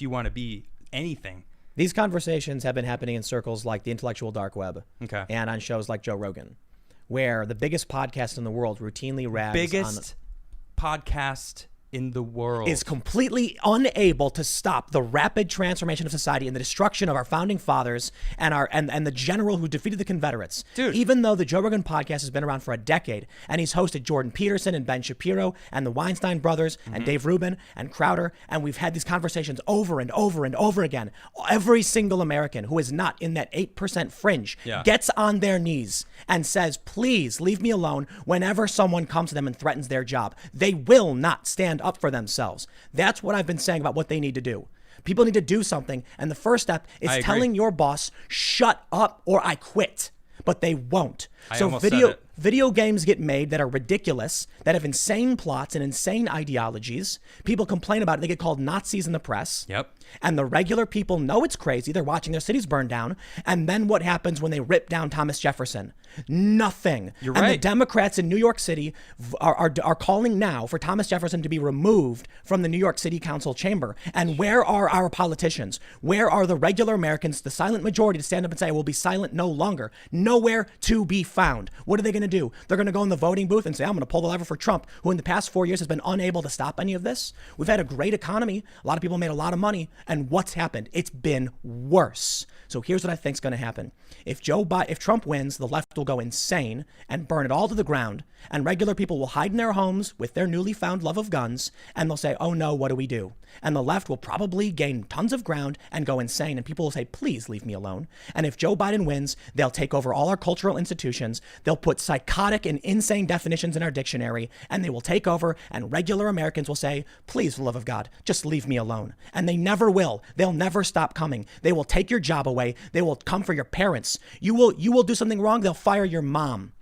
if you want to be anything. These conversations have been happening in circles like the intellectual dark web, and on shows like Joe Rogan, where the biggest podcast in the world routinely rags podcast in the world is completely unable to stop the rapid transformation of society and the destruction of our founding fathers and the general who defeated the Confederates. Dude. Even though the Joe Rogan podcast has been around for a decade, and he's hosted Jordan Peterson and Ben Shapiro and the Weinstein brothers and Dave Rubin and Crowder, and we've had these conversations over and over and over again. Every single American who is not in that 8% fringe gets on their knees and says, please leave me alone whenever someone comes to them and threatens their job. They will not stand up for themselves. That's what I've been saying about what they need to do. People need to do something. And the first step is telling your boss, shut up or I quit. But they won't. So video games get made that are ridiculous, that have insane plots and insane ideologies. People complain about it. They get called Nazis in the press. Yep. And the regular people know it's crazy. They're watching their cities burn down. And then what happens when they rip down Thomas Jefferson? Nothing. You're and right. the Democrats in New York City are calling now for Thomas Jefferson to be removed from the New York City Council chamber. And where are our politicians? Where are the regular Americans, the silent majority, to stand up and say, we'll be silent no longer? Nowhere to be found. What are they going to do? They're going to go in the voting booth and say, I'm going to pull the lever for Trump, who in the past 4 years has been unable to stop any of this. We've had a great economy. A lot of people made a lot of money. And what's happened? It's been worse. So here's what I think is going to happen. If Trump wins, the left will go insane and burn it all to the ground, and regular people will hide in their homes with their newly found love of guns, and they'll say, oh no, what do we do? And the left will probably gain tons of ground and go insane, and people will say, please leave me alone. And if Joe Biden wins, they'll take over all our cultural institutions, they'll put psychotic and insane definitions in our dictionary, and they will take over, and regular Americans will say, please, for the love of God, just leave me alone. And they never will. They'll never stop coming. They will take your job away. They will come for your parents. You will do something wrong, they'll fire your mom.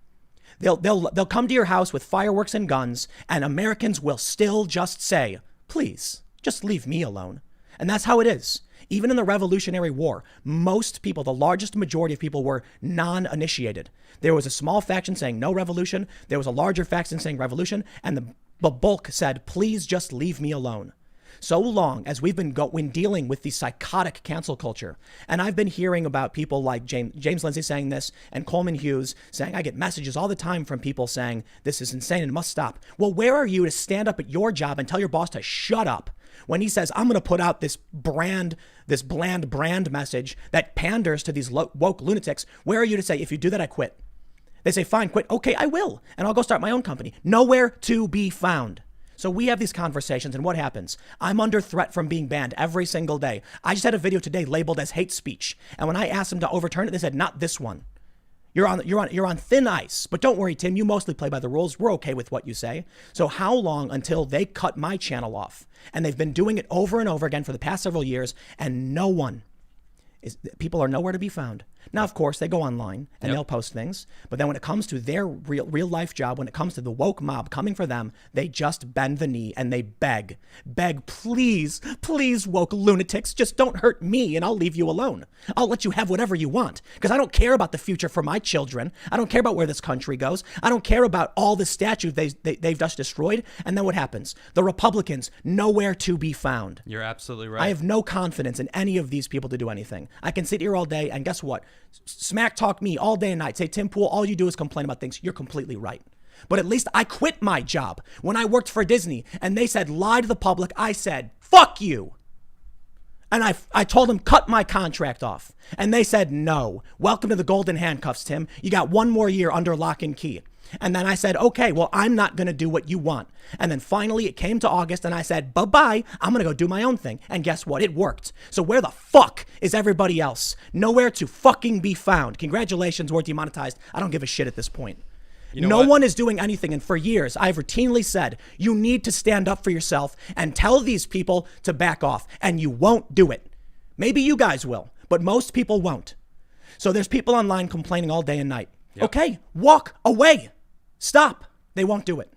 They'll come to your house with fireworks and guns, and Americans will still just say, please, just leave me alone. And that's how it is. Even in the Revolutionary War, most people, the largest majority of people, were non-initiated. There was a small faction saying no revolution. There was a larger faction saying revolution. And the bulk said, please just leave me alone. So long as we've been dealing with the psychotic cancel culture, and I've been hearing about people like James Lindsay saying this, and Coleman Hughes saying, I get messages all the time from people saying this is insane and must stop. Well, where are you to stand up at your job and tell your boss to shut up when he says, I'm going to put out this bland brand message that panders to these woke lunatics? Where are you to say, if you do that, I quit? They say, fine, quit. Okay, I will. And I'll go start my own company. Nowhere to be found. So we have these conversations, and what happens? I'm under threat from being banned every single day. I just had a video today labeled as hate speech. And when I asked them to overturn it, they said, not this one. You're on thin ice. But don't worry, Tim, you mostly play by the rules. We're okay with what you say. So how long until they cut my channel off? And they've been doing it over and over again for the past several years, and people are nowhere to be found. Now, of course, they go online and they'll post things. But then when it comes to their real life job, when it comes to the woke mob coming for them, they just bend the knee and they beg, please, please, woke lunatics, just don't hurt me and I'll leave you alone. I'll let you have whatever you want, because I don't care about the future for my children. I don't care about where this country goes. I don't care about all the statues they've just destroyed. And then what happens? The Republicans, nowhere to be found. You're absolutely right. I have no confidence in any of these people to do anything. I can sit here all day and guess what? Smack talk me all day and night. Say, Tim Pool, all you do is complain about things. You're completely right. But at least I quit my job. When I worked for Disney and they said, lie to the public, I said, fuck you. And I told them, cut my contract off. And they said, no. Welcome to the golden handcuffs, Tim. You got one more year under lock and key. And then I said, okay, well, I'm not going to do what you want. And then finally it came to August and I said, bye-bye, I'm going to go do my own thing. And guess what? It worked. So where the fuck is everybody else? Nowhere to fucking be found. Congratulations, we're demonetized. I don't give a shit at this point. You know no one is doing anything. And for years, I've routinely said, you need to stand up for yourself and tell these people to back off. And you won't do it. Maybe you guys will, but most people won't. So there's people online complaining all day and night. Yep. Okay, walk away. Stop. They won't do it.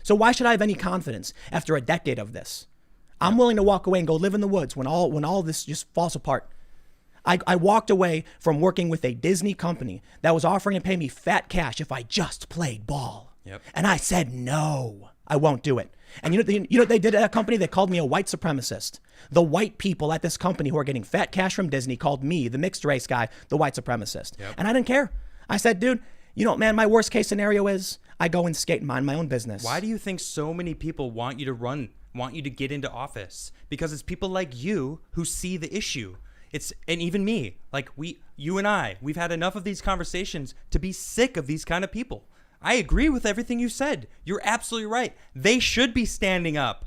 So why should I have any confidence after a decade of this? I'm willing to walk away and go live in the woods when all this just falls apart. I walked away from working with a Disney company that was offering to pay me fat cash if I just played ball. Yep. And I said no. I won't do it. And you know what they did at that company? They called me a white supremacist. The white people at this company who are getting fat cash from Disney called me, the mixed race guy, the white supremacist. Yep. And I didn't care. I said, dude, you know, man, my worst case scenario is I go and skate and mind my own business. Why do you think so many people want you to get into office? Because it's people like you who see the issue. And even me, like you and I, we've had enough of these conversations to be sick of these kind of people. I agree with everything you said. You're absolutely right. They should be standing up.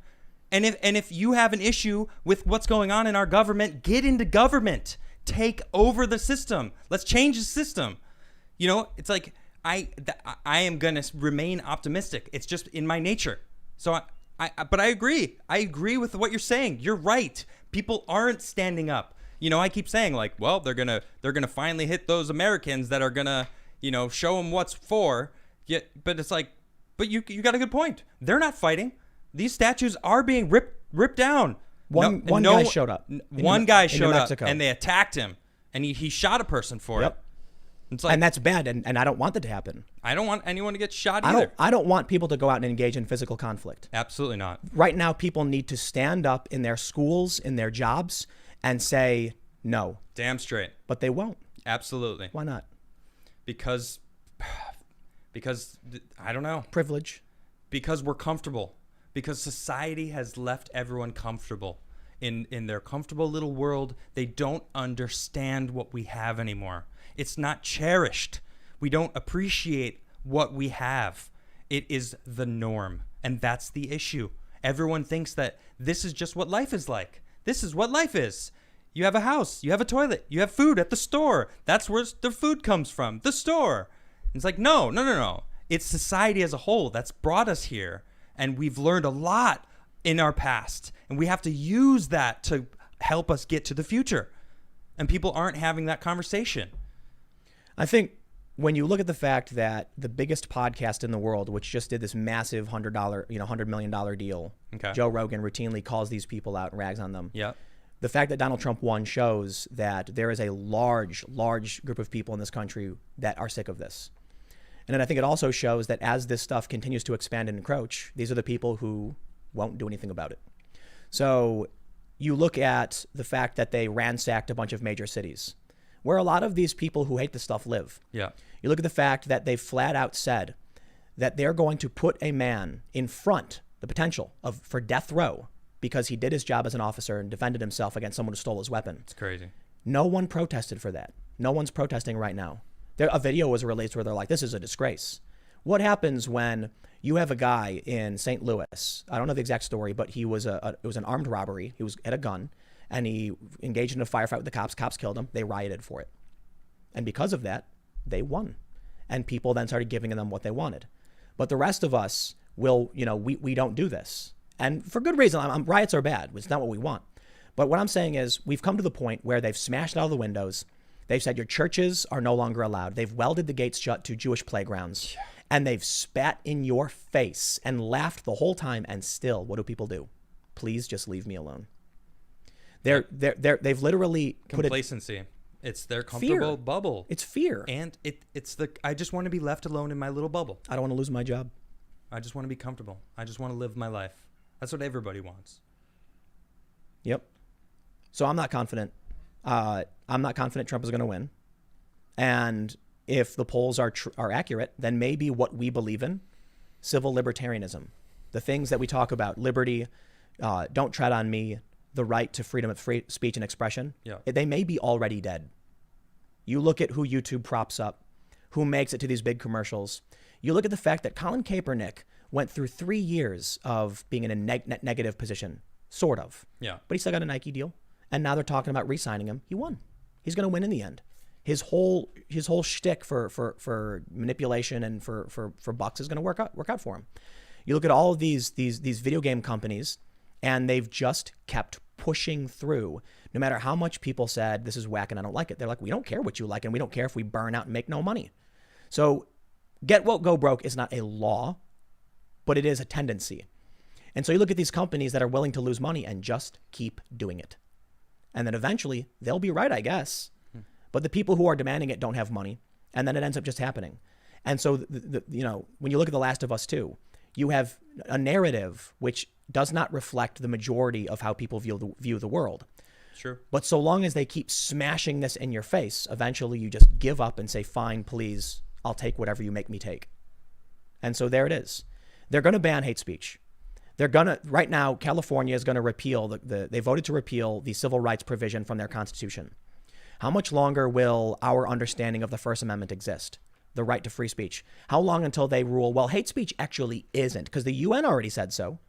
And if you have an issue with what's going on in our government, get into government. Take over the system. Let's change the system. You know, it's like I am going to remain optimistic. It's just in my nature. So but I agree. I agree with what you're saying. You're right. People aren't standing up. You know, I keep saying like, well, they're going to finally hit those Americans that are going to, you know, show them what's for. Yeah, but it's like, but you got a good point. They're not fighting. These statues are being ripped down. One guy showed up. One guy showed up, and they attacked him, and he shot a person for it. It's like, and that's bad, and I don't want that to happen. I don't want anyone to get shot either. I don't want people to go out and engage in physical conflict. Absolutely not. Right now, people need to stand up in their schools, in their jobs, and say no. Damn straight. But they won't. Absolutely. Why not? Because I don't know. Privilege. Because we're comfortable. Because society has left everyone comfortable. In their comfortable little world, they don't understand what we have anymore. It's not cherished. We don't appreciate what we have. It is the norm. And that's the issue. Everyone thinks that this is just what life is like. This is what life is. You have a house. You have a toilet. You have food at the store. That's where the food comes from. The store. It's like, no. It's society as a whole that's brought us here. And we've learned a lot in our past. And we have to use that to help us get to the future. And people aren't having that conversation. I think when you look at the fact that the biggest podcast in the world, which just did this massive $100 million deal, okay. Joe Rogan routinely calls these people out and rags on them. Yeah. The fact that Donald Trump won shows that there is a large group of people in this country that are sick of this. And then I think it also shows that as this stuff continues to expand and encroach, these are the people who won't do anything about it. So you look at the fact that they ransacked a bunch of major cities where a lot of these people who hate this stuff live. Yeah. You look at the fact that they flat out said that they're going to put a man in front, the potential for death row, because he did his job as an officer and defended himself against someone who stole his weapon. It's crazy. No one protested for that. No one's protesting right now. A video was released where they're like, this is a disgrace. What happens when you have a guy in St. Louis? I don't know the exact story, but it was an armed robbery. He was at a gun, and he engaged in a firefight with the cops. Cops killed him. They rioted for it. And because of that, they won. And people then started giving them what they wanted. But the rest of us we don't do this. And for good reason. Riots are bad. It's not what we want. But what I'm saying is we've come to the point where they've smashed all the windows. They've said your churches are no longer allowed. They've welded the gates shut to Jewish playgrounds. And they've spat in your face and laughed the whole time. And still, what do people do? Please just leave me alone. They've literally complacency. It's their comfortable bubble. It's fear. And I just want to be left alone in my little bubble. I don't want to lose my job. I just want to be comfortable. I just want to live my life. That's what everybody wants. Yep. So I'm not confident. I'm not confident Trump is going to win. And if the polls are accurate, then maybe what we believe in, civil libertarianism, the things that we talk about, liberty, don't tread on me, the right to freedom of free speech and expression, they may be already dead. You look at who YouTube props up, who makes it to these big commercials. You look at the fact that Colin Kaepernick went through 3 years of being in a negative position, sort of. Yeah. But he still got a Nike deal. And now they're talking about re-signing him. He won. He's going to win in the end. His whole shtick for manipulation and for bucks is going to work out for him. You look at all of these video game companies, and they've just kept pushing through. No matter how much people said this is whack and I don't like it, they're like, we don't care what you like, and we don't care if we burn out and make no money. So get woke, go broke is not a law, but it is a tendency. And so you look at these companies that are willing to lose money and just keep doing it. And then eventually they'll be right, I guess. But the people who are demanding it don't have money. And then it ends up just happening. And so, when you look at The Last of Us 2, You have a narrative which does not reflect the majority of how people view the world. Sure. But so long as they keep smashing this in your face, eventually you just give up and say, fine, please, I'll take whatever you make me take. And so there it is. They're going to ban hate speech. They're going to, right now, California is going to repeal, they voted to repeal the civil rights provision from their constitution. How much longer will our understanding of the First Amendment exist? The right to free speech. How long until they rule, well, hate speech actually isn't, because the UN already said so.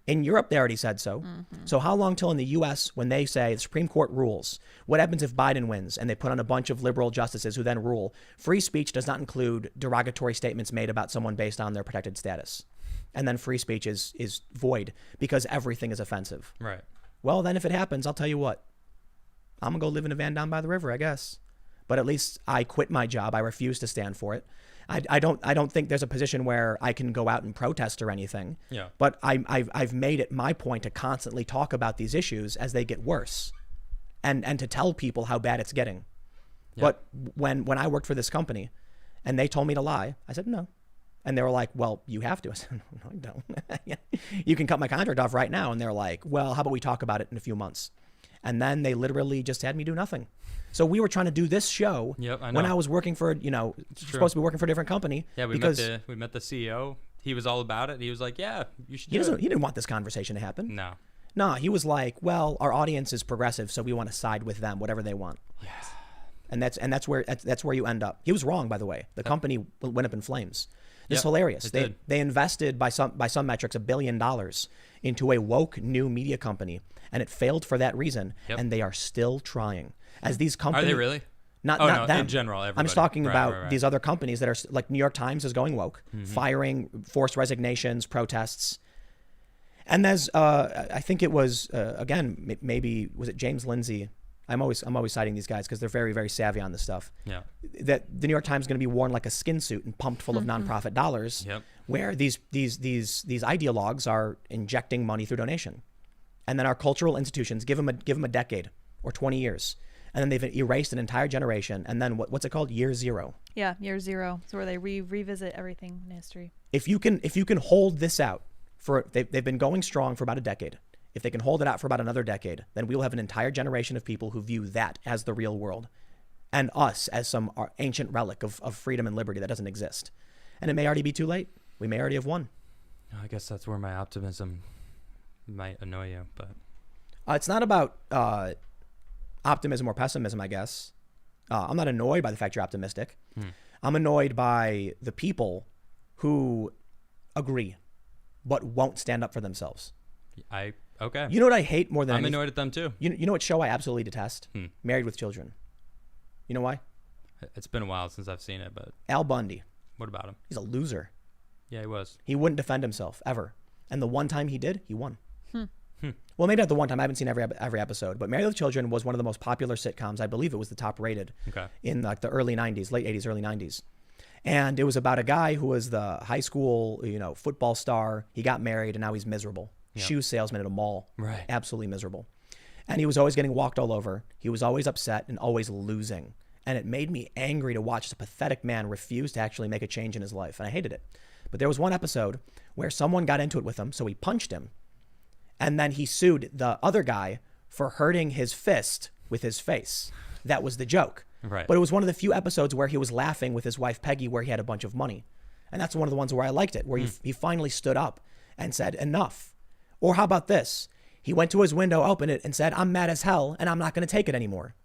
In Europe, they already said so. So how long till in the U.S. when they say the Supreme Court rules? What happens if Biden wins and they put on a bunch of liberal justices who then rule? Free speech does not include derogatory statements made about someone based on their protected status. And then free speech is void because everything is offensive. Right. Well, then if it happens, I'll tell you what. I'm going to go live in a van down by the river, I guess. But at least I quit my job. I refuse to stand for it. I don't think there's a position where I can go out and protest or anything. Yeah. But I've made it my point to constantly talk about these issues as they get worse, and to tell people how bad it's getting. Yeah. But when I worked for this company, and they told me to lie, I said no, and they were like, "Well, you have to." I said, "No, I don't. You can cut my contract off right now." And they're like, "Well, how about we talk about it in a few months?" And then they literally just had me do nothing. So we were trying to do this show when I was working for, supposed to be working for a different company. Yeah, we met the CEO. He was all about it. He was like, "Yeah, you should do it." He didn't want this conversation to happen. No, he was like, "Well, our audience is progressive, so we want to side with them, whatever they want." Yes. And that's where you end up. He was wrong, by the way. The company went up in flames. It's hilarious. They invested by some metrics $1 billion into a woke new media company, and it failed for that reason. And they are still trying. As these companies, are they really? Not no, them. In general, everybody. I'm just talking about these other companies that are like New York Times is going woke, firing, forced resignations, protests. And there's, I think it was again, maybe was it James Lindsay? I'm always citing these guys because they're very, very savvy on this stuff. Yeah. That the New York Times is going to be worn like a skin suit and pumped full of nonprofit dollars. Where these ideologues are injecting money through donation, and then our cultural institutions give them a decade or 20 years. And then they've erased an entire generation. And then what's it called? Year zero. Yeah, year zero. So where they revisit everything in history. If you can hold this out they've been going strong for about a decade. If they can hold it out for about another decade, then we'll have an entire generation of people who view that as the real world, and us as some ancient relic of freedom and liberty that doesn't exist. And it may already be too late. We may already have won. I guess that's where my optimism might annoy you, but it's not about optimism or pessimism, I guess. I'm not annoyed by the fact you're optimistic. I'm annoyed by the people who agree but won't stand up for themselves. Okay. You know what I hate more than I'm annoyed at them too. You know what show I absolutely detest? Married with Children. You know why? It's been a while since I've seen it, but Al Bundy. What about him? He's a loser. Yeah, he was. He wouldn't defend himself ever. And the one time he did, he won. Well, maybe not the one time. I haven't seen every episode, but Married with Children was one of the most popular sitcoms. I believe it was the top rated in like the early 90s, late 80s, early 90s. And it was about a guy who was the high school, football star. He got married and now he's miserable. Shoe salesman at a mall. Right. Absolutely miserable. And he was always getting walked all over. He was always upset and always losing. And it made me angry to watch this pathetic man refuse to actually make a change in his life. And I hated it. But there was one episode where someone got into it with him, so he punched him. And then he sued the other guy for hurting his fist with his face. That was the joke. Right. But it was one of the few episodes where he was laughing with his wife, Peggy, where he had a bunch of money. And that's one of the ones where I liked it, where he finally stood up and said, enough. Or how about this? He went to his window, opened it, and said, I'm mad as hell, and I'm not going to take it anymore.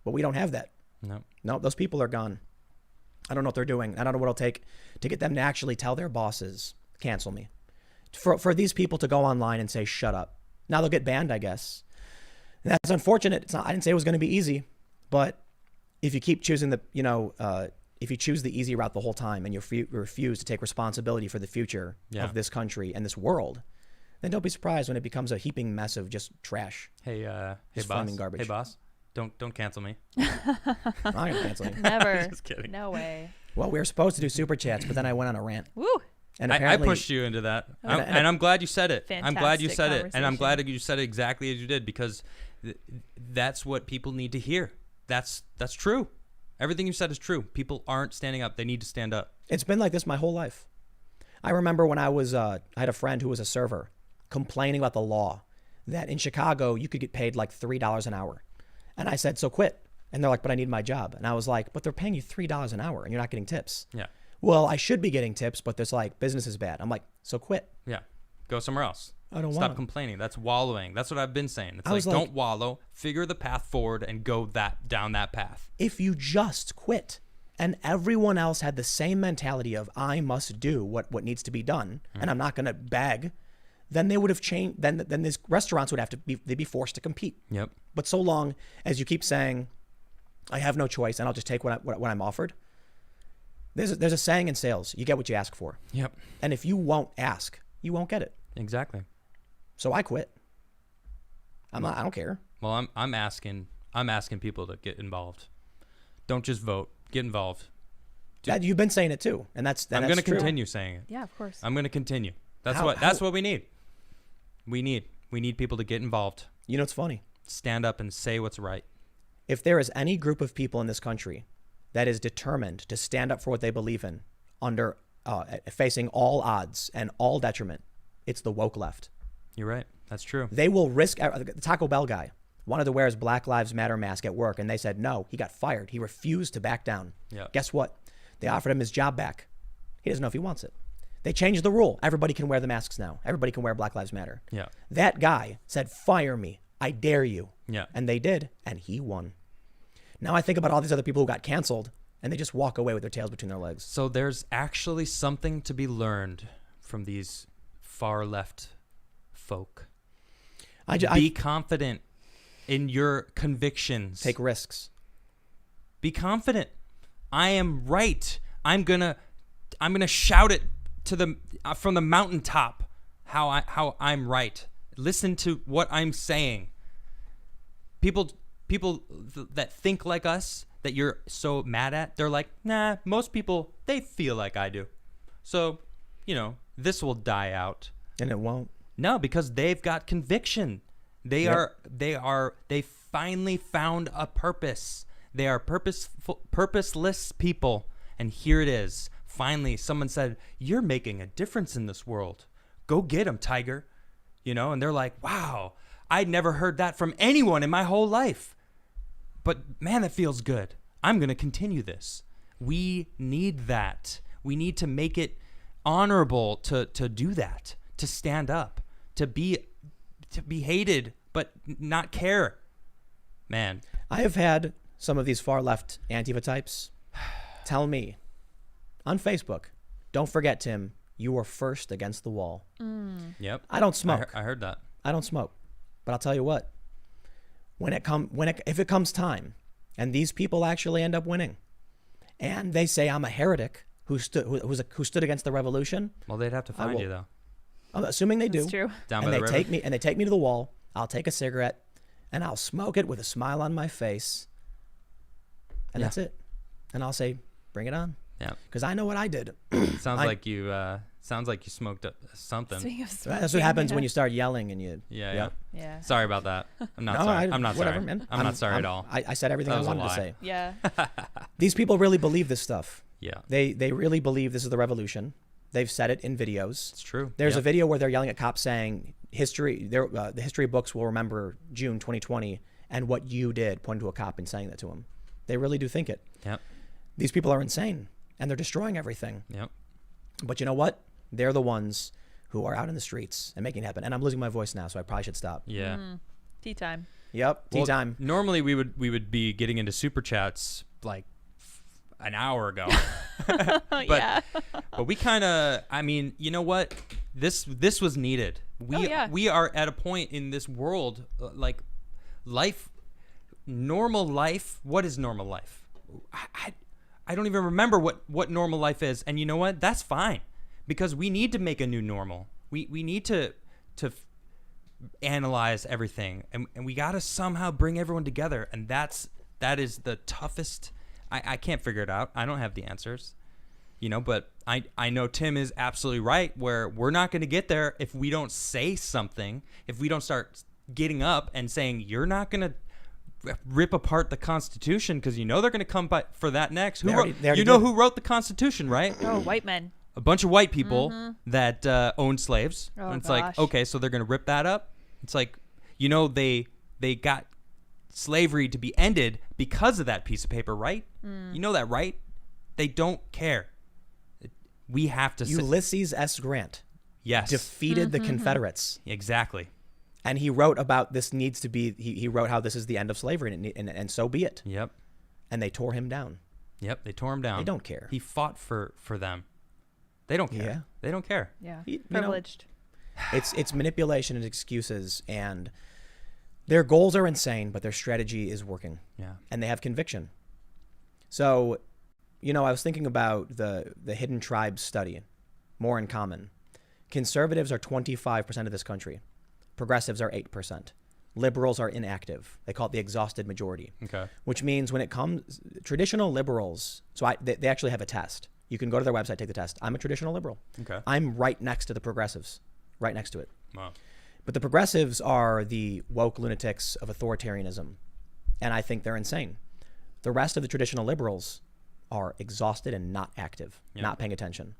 But we don't have that. No, those people are gone. I don't know what they're doing. I don't know what it'll take to get them to actually tell their bosses, cancel me. For these people to go online and say, shut up. Now they'll get banned, I guess. And that's unfortunate. It's not. I didn't say it was going to be easy, but if you keep choosing if you choose the easy route the whole time and you refuse to take responsibility for the future of this country and this world, then don't be surprised when it becomes a heaping mess of just trash. Hey boss. Garbage. Hey boss. Don't cancel me. I'm not gonna cancel you. Never. Just kidding. No way. Well, we were supposed to do super chats, but then I went on a rant. Woo. And I apparently, pushed you into that. And I'm glad you said it. I'm glad you said Fantastic it. And I'm glad conversation. you said it exactly as you did, because that's what people need to hear. That's true. Everything you said is true. People aren't standing up. They need to stand up. It's been like this my whole life. I remember when I had a friend who was a server complaining about the law that in Chicago you could get paid like $3 an hour. And I said, so quit. And they're like, but I need my job. And I was like, but they're paying you $3 an hour and you're not getting tips. Yeah. Well, I should be getting tips, but there's like, business is bad. I'm like, so quit. Yeah. Go somewhere else. I don't want Stop to. complaining. That's wallowing. That's what I've been saying. It's I like, was like, don't wallow. Figure the path forward and go down that path. If you just quit and everyone else had the same mentality of I must do what needs to be done and I'm not going to beg, then they would have changed. Then these restaurants would have to they'd be forced to compete. Yep. But so long as you keep saying, I have no choice and I'll just take what I'm offered. There's a saying in sales, you get what you ask for. Yep. And if you won't ask, you won't get it. Exactly. So I quit. I don't care. Well, I'm asking people to get involved. Don't just vote. Get involved. You've been saying it too, and that's I'm going to true. continue saying it. Yeah, of course. I'm going to continue. That's How- that's what we need. We need people to get involved. You know, it's funny. Stand up and say what's right. If there is any group of people in this country that is determined to stand up for what they believe in under facing all odds and all detriment, it's the woke left. You're right. That's true. They will risk. The Taco Bell guy wanted to wear his Black Lives Matter mask at work, and they said no. He got fired. He refused to back down. Yeah. Guess what? They offered him his job back. He doesn't know if he wants it. They changed the rule. Everybody can wear the masks now. Everybody can wear Black Lives Matter. Yeah. That guy said, fire me. I dare you. Yeah. And they did, and he won. Now I think about all these other people who got canceled, and they just walk away with their tails between their legs. So there's actually something to be learned from these far left folk. Be confident in your convictions. Take risks. Be confident. I am right. I'm gonna shout it to the from the mountaintop how I'm right. Listen to what I'm saying. People that think like us, that you're so mad at, they're like, nah, most people, they feel like I do. So, this will die out. And it won't. No, because they've got conviction. They finally found a purpose. They are purposeless people. And here it is. Finally, someone said, you're making a difference in this world. Go get them, Tiger. And they're like, wow, I'd never heard that from anyone in my whole life. But man, that feels good. I'm going to continue this. We need that. We need to make it honorable to do that, to stand up, to be hated, but not care. Man. I have had some of these far left Antifa types tell me on Facebook, don't forget, Tim, you were first against the wall. Yep. I don't smoke. I heard that. I don't smoke. But I'll tell you what, if it comes time and these people actually end up winning and they say I'm a heretic who stood against the revolution. Well, they'd have to find you though. I'm assuming they do. That's true. Down and by they the take river. me to the wall. I'll take a cigarette and I'll smoke it with a smile on my face. And that's it. And I'll say, bring it on. Yeah. Because I know what I did. Sounds like you smoked up something. Speaking of That's what happens when you start yelling and you. Yeah. Yeah. Sorry about that. I'm not No, sorry. I'm not whatever, sorry. man. I'm not sorry at all. I said everything That I was a wanted to lie. say. Yeah. These people really believe this stuff. Yeah. They really believe this is the revolution. They've said it in videos. It's true. There's Yep. a video where they're yelling at cops saying the history books will remember June 2020 and what you did, pointing to a cop and saying that to him. They really do think it. Yep. These people are insane and they're destroying everything. Yep. But you know what? They're the ones who are out in the streets and making it happen. And I'm losing my voice now, so I probably should stop. Yeah. Tea time. Yep. Tea Well, time. Normally we would be getting into super chats like an hour ago. Yeah. But we kind of, you know what? This was needed. We are at a point in this world, like normal life. What is normal life? I don't even remember what normal life is. And you know what? That's fine, because we need to make a new normal. We need to analyze everything, and we got to somehow bring everyone together. And that is the toughest. I can't figure it out. I don't have the answers, but I know Tim is absolutely right, where we're not going to get there if we don't say something, if we don't start getting up and saying, you're not going to rip apart the Constitution, because they're going to come for that next. Who wrote the Constitution, right? Oh, white men. a bunch of white people that owned slaves. Oh, and it's gosh. like, okay, so they're going to rip that up? It's like, they got slavery to be ended because of that piece of paper, right? You know that, right? They don't care. We have to Ulysses S. Grant yes. defeated the Confederates. Exactly. And he wrote about this needs to be, he wrote how this is the end of slavery, and so be it. Yep. And they tore him down. Yep, they tore him down. They don't care. He fought for them. They don't care. Yeah. They don't care. Yeah. You know, Privileged. It's manipulation and excuses, and their goals are insane, but their strategy is working. Yeah. And they have conviction. So, I was thinking about the Hidden Tribes study, more in common. Conservatives are 25% of this country. Progressives are 8%. Liberals are inactive. They call it the exhausted majority. Okay. Which means when it comes, traditional liberals, they actually have a test. You can go to their website, take the test. I'm a traditional liberal. Okay. I'm right next to the progressives, right next to it. Wow. But the progressives are the woke lunatics of authoritarianism, and I think they're insane. The rest of the traditional liberals are exhausted and not active, not paying attention.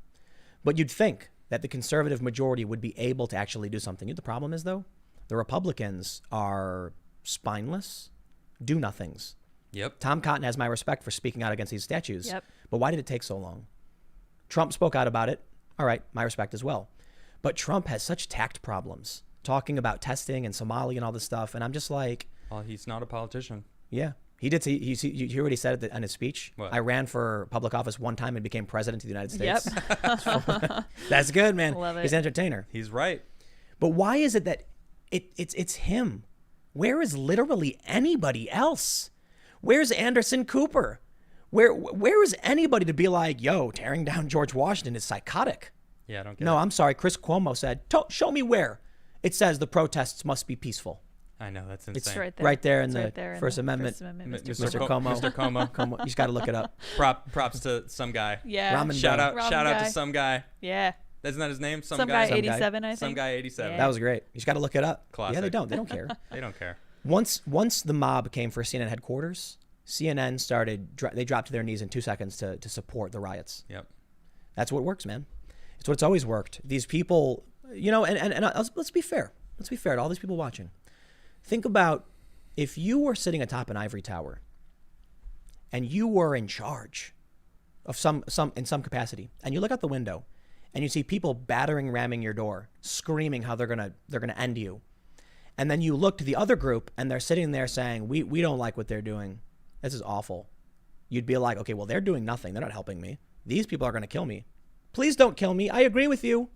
But you'd think that the conservative majority would be able to actually do something. The problem is, though, the Republicans are spineless, do-nothings. Yep. Tom Cotton has my respect for speaking out against these statues. Yep. But why did it take so long? Trump spoke out about it. All right, my respect as well. But Trump has such tact problems, talking about testing and Somalia and all this stuff. And I'm just like, Well, he's not a politician. yeah. He did. You hear what he said in his speech? What? I ran for public office one time and became president of the United States. Yep. That's good, man. Love it. He's an entertainer. He's right. But why is it that it's him? Where is literally anybody else? Where's Anderson Cooper? Where is anybody to be like, yo, tearing down George Washington is psychotic? Yeah, I don't get No, it. I'm sorry. Chris Cuomo said, show me where it says the protests must be peaceful. I know, that's It's insane. right there in It's the right there in First the Amendment. First Amendment, Mr. Co- Como. Mr. Como. You just got to look it up. Props to some guy. Yeah. Ramen Shout out Ramen shout out guy. to some guy. Yeah. Isn't that his name? Some guy, Some guy. 87, I think. Some guy 87. Yeah. That was great. You just got to look it up. Classic. Yeah, they don't. They don't care. They don't care. Once the mob came for CNN headquarters, CNN they dropped to their knees in 2 seconds to support the riots. Yep. That's what works, man. It's what it's always worked. These people, and let's be fair. Let's be fair to all these people watching. Think about if you were sitting atop an ivory tower and you were in charge of some in some capacity, and you look out the window and you see people ramming your door, screaming how they're gonna end you. And then you look to the other group and they're sitting there saying, we don't like what they're doing. This is awful. You'd be like, okay, well, they're doing nothing. They're not helping me. These people are going to kill me. Please don't kill me. I agree with you.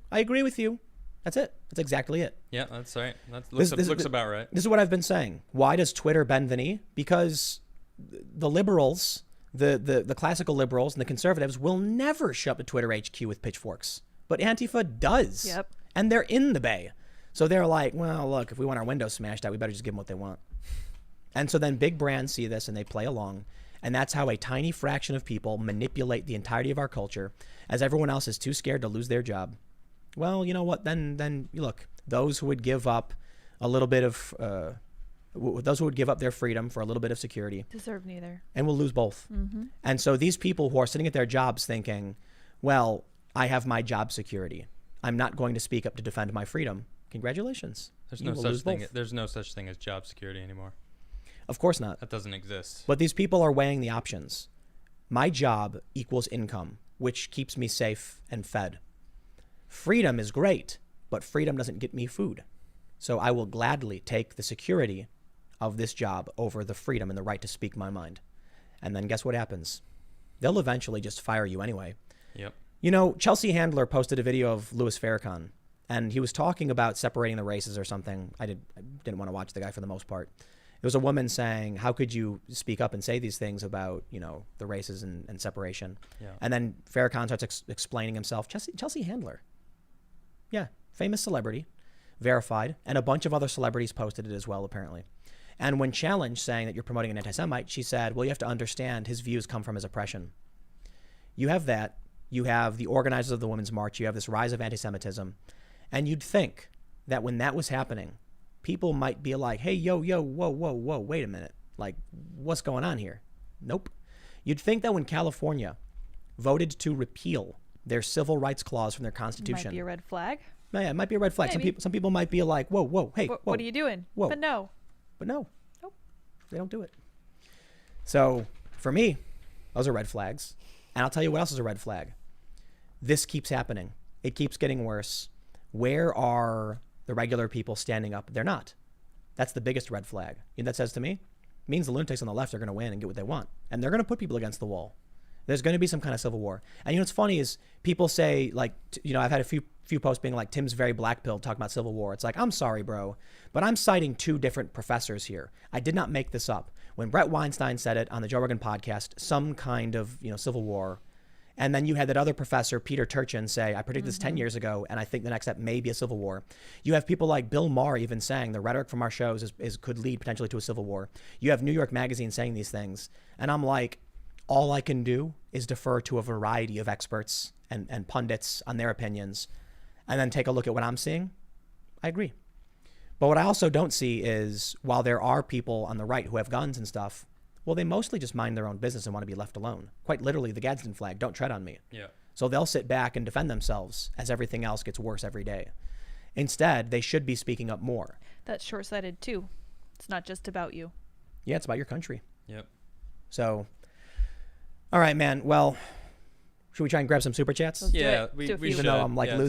That's it. That's exactly it. Yeah, that's right. That This- looks about right. This is what I've been saying. Why does Twitter bend the knee? Because the liberals, the classical liberals and the conservatives will never show up to Twitter HQ with pitchforks. But Antifa does. Yep. And they're in the Bay. So they're like, well, look, if we want our windows smashed out, we better just give them what they want. And so then big brands see this and they play along. And that's how a tiny fraction of people manipulate the entirety of our culture, as everyone else is too scared to lose their job. Well, you know what? Then look, those who would give up a little bit of, those who would give up their freedom for a little bit of security, Deserve neither. and will lose both. And so these people who are sitting at their jobs thinking, well, I have my job security. I'm not going to speak up to defend my freedom. Congratulations. There's You no will such lose thing. both. There's no such thing as job security anymore. Of course not. That doesn't exist. But these people are weighing the options. My job equals income, which keeps me safe and fed. Freedom is great, but freedom doesn't get me food. So I will gladly take the security of this job over the freedom and the right to speak my mind. And then guess what happens? They'll eventually just fire you anyway. Yep. Chelsea Handler posted a video of Louis Farrakhan, and he was talking about separating the races or something. I didn't want to watch the guy for the most part. It was a woman saying, how could you speak up and say these things about, the races and separation? Yeah. And then Farrakhan starts explaining himself. Chelsea Handler. Yeah, famous celebrity, verified, and a bunch of other celebrities posted it as well, apparently. And when challenged, saying that you're promoting an anti-Semite, she said, well, you have to understand his views come from his oppression. You have that. You have the organizers of the Women's March. You have this rise of anti-Semitism. And you'd think that when that was happening, people might be like, hey, yo, whoa, wait a minute. Like, what's going on here? Nope. You'd think that when California voted to repeal their civil rights clause from their Might Constitution. be a red flag. Yeah, it might be a red flag. Maybe. Some people might be like, whoa, hey, What, whoa. what are you doing? Whoa. But no. But no, Nope. they don't do it. So for me, those are red flags. And I'll tell you what else is a red flag. This keeps happening. It keeps getting worse. Where are the regular people standing up? They're not. That's the biggest red flag. You know what that says to me? It means the lunatics on the left are going to win and get what they want. And they're going to put people against the wall. There's going to be some kind of civil war. And you know what's funny is people say, like, I've had a few posts being like, Tim's very black-pilled talking about civil war. It's like, I'm sorry, bro, but I'm citing two different professors here. I did not make this up. When Brett Weinstein said it on the Joe Rogan podcast, some kind of, civil war. And then you had that other professor, Peter Turchin, say, I predicted this 10 years ago, and I think the next step may be a civil war. You have people like Bill Maher even saying the rhetoric from our shows could lead potentially to a civil war. You have New York Magazine saying these things. And I'm like, all I can do is defer to a variety of experts and pundits on their opinions, and then take a look at what I'm seeing. I agree. But what I also don't see is, while there are people on the right who have guns and stuff, well, they mostly just mind their own business and want to be left alone. Quite literally, the Gadsden flag, don't tread on me. Yeah. So they'll sit back and defend themselves as everything else gets worse every day. Instead, they should be speaking up more. That's short-sighted too. It's not just about you. Yeah, it's about your country. Yep. So, all right, man. Well, should we try and grab some super chats? Let's do Yeah, it. we Do a we few. should. Even though I'm like Yeah, losing